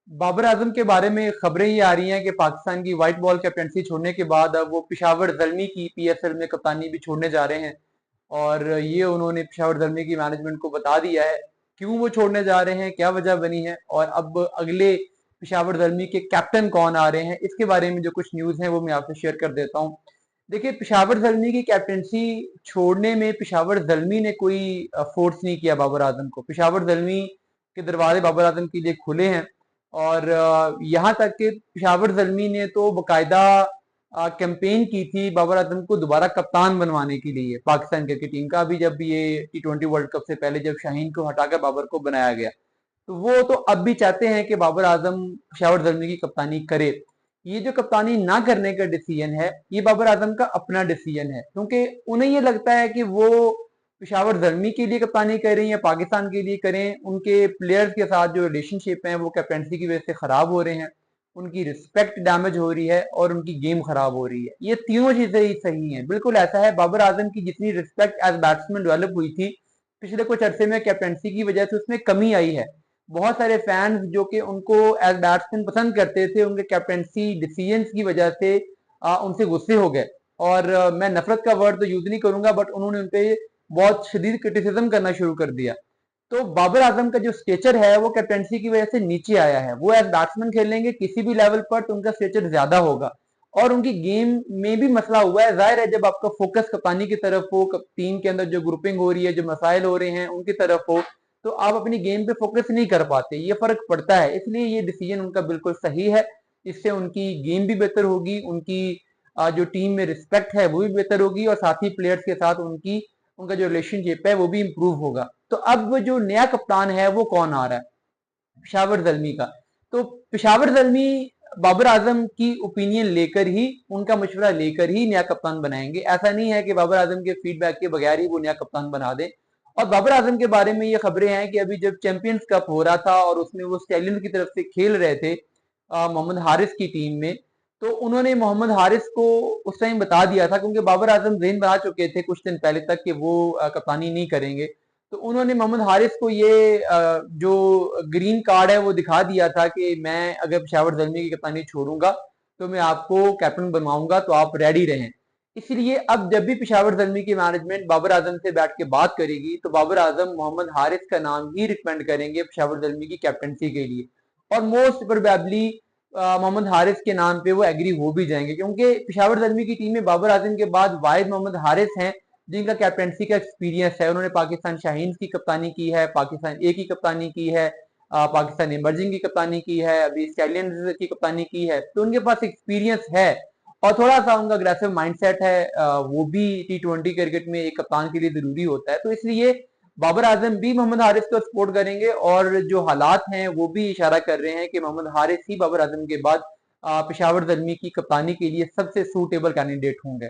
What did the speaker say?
बाबर आजम के बारे में खबरें ये आ रही हैं कि पाकिस्तान की व्हाइट बॉल कैप्टनसी छोड़ने के बाद अब वो पिशावर जल्मी की पीएसएल में कप्तानी भी छोड़ने जा रहे हैं। और ये उन्होंने पिशावर जल्मी की मैनेजमेंट को बता दिया है क्यों वो छोड़ने जा रहे हैं, क्या वजह बनी है और अब अगले पिशावर जल्मी के कैप्टन कौन आ रहे हैं, इसके बारे में जो कुछ न्यूज है वो मैं आपसे शेयर कर देता हूँ। देखिए, पिशावर जल्मी की कैप्टनसी छोड़ने में पिशावर जल्मी ने कोई फोर्स नहीं किया बाबर आजम को। पिशावर जल्मी के दरवाजे बाबर आजम के लिए खुले हैं। और यहाँ तक कि पिशावर जल्मी ने तो बकायदा कैंपेन की थी बाबर आजम को दोबारा कप्तान बनवाने के लिए पाकिस्तान क्रिकेट टीम का। अभी जब ये T20 वर्ल्ड कप से पहले जब शाहीन को हटाकर बाबर को बनाया गया, तो वो तो अब भी चाहते हैं कि बाबर आजम पिशावर जल्मी की कप्तानी करे। ये जो कप्तानी ना करने का डिसीजन है, ये बाबर आजम का अपना डिसीजन है, क्योंकि उन्हें ये लगता है कि वो पिशावर जल्मी के लिए कप्तानी करें या पाकिस्तान के लिए करें, उनके प्लेयर्स के साथ जो रिलेशनशिप है वो कैप्टनसी की वजह से खराब हो रहे हैं, उनकी रिस्पेक्ट डैमेज हो रही है और उनकी गेम खराब हो रही है। ये तीनों चीजें ही सही हैं, बिल्कुल ऐसा है। बाबर आजम की जितनी रिस्पेक्ट एज बैट्समैन डेवलप हुई थी पिछले कुछ अरसे में कैप्टनसी की वजह से, उसमें कमी आई है। बहुत सारे फैंस जो कि उनको एज बैट्समैन पसंद करते थे, उनके कैप्टनसी डिसीजंस की वजह से उनसे गुस्से हो गए। और मैं नफरत का वर्ड तो यूज नहीं करूंगा, बट उन्होंने उनपे बहुत शदीद क्रिटिसिज्म करना शुरू कर दिया। तो बाबर आजम का जो स्टेचर है वो कैप्टनसी की वजह से नीचे आया है। वो एज बैट्समैन खेलेंगे किसी भी लेवल पर तो उनका स्टेचर ज्यादा होगा और उनकी गेम में भी मसला हुआ है। जाहिर है, जब आपका फोकस कप्तानी की तरफ हो, टीम के अंदर जो ग्रुपिंग हो रही है, जो मसाइल हो रहे हैं उनकी तरफ हो, तो आप अपनी गेम पे फोकस नहीं कर पाते, ये फर्क पड़ता है। इसलिए ये डिसीजन उनका बिल्कुल सही है। इससे उनकी गेम भी बेहतर होगी, उनकी जो टीम में रिस्पेक्ट है वो भी बेहतर होगी और साथ ही प्लेयर्स के साथ उनकी उनका जो रिलेशनशिप है वो भी इंप्रूव होगा। तो अब जो नया कप्तान है वो कौन आ रहा है? पिशावर जल्मी का। तो पिशावर जल्मी बाबर आजम की ओपिनियन लेकर ही, उनका मशवरा लेकर ही नया कप्तान बनाएंगे। ऐसा नहीं है कि बाबर आजम के फीडबैक के बगैर ही वो नया कप्तान बना दें। और बाबर आजम के बारे में ये खबरें हैं कि अभी जब चैंपियंस कप हो रहा था और उसमें वो स्टैलियन की तरफ से खेल रहे थे मोहम्मद हारिस की टीम में, तो उन्होंने मोहम्मद हारिस को उस टाइम बता दिया था, क्योंकि बाबर आजम जहन बना चुके थे कुछ दिन पहले तक कि वो कप्तानी नहीं करेंगे। तो उन्होंने मोहम्मद हारिस को ये जो ग्रीन कार्ड है वो दिखा दिया था कि मैं अगर पिशावर जल्मी की कप्तानी छोड़ूंगा तो मैं आपको कैप्टन बनवाऊंगा, तो आप रेडी रहें। इसलिए अब जब भी पिशावर जल्मी की मैनेजमेंट बाबर आजम से बैठ के बात करेगी तो बाबर आजम मोहम्मद हारिस का नाम ही रिकमेंड करेंगे पिशावर जल्मी की कैप्टनसी के लिए। और मोस्ट प्रोबेबली मोहम्मद हारिस के नाम पे वो एग्री हो भी जाएंगे, क्योंकि पिशावर जल्मी की टीम में बाबर आजम के बाद वाहिद मोहम्मद हारिस हैं जिनका कैप्टनसी का एक्सपीरियंस है। उन्होंने पाकिस्तान शाहीन की कप्तानी की है, पाकिस्तान ए की कप्तानी की है, पाकिस्तान इमर्जिंग की कप्तानी की है, अभी स्टैलियंस की कप्तानी की है, तो उनके पास एक्सपीरियंस है। और थोड़ा सा उनका अग्रेसिव माइंडसेट है, वो भी T20 क्रिकेट में एक कप्तान के लिए जरूरी होता है। तो इसलिए बाबर आजम भी मोहम्मद हारिस को सपोर्ट करेंगे और जो हालात हैं वो भी इशारा कर रहे हैं कि मोहम्मद हारिस ही बाबर आजम के बाद पेशावर जल्मी की कप्तानी के लिए सबसे सूटेबल कैंडिडेट होंगे।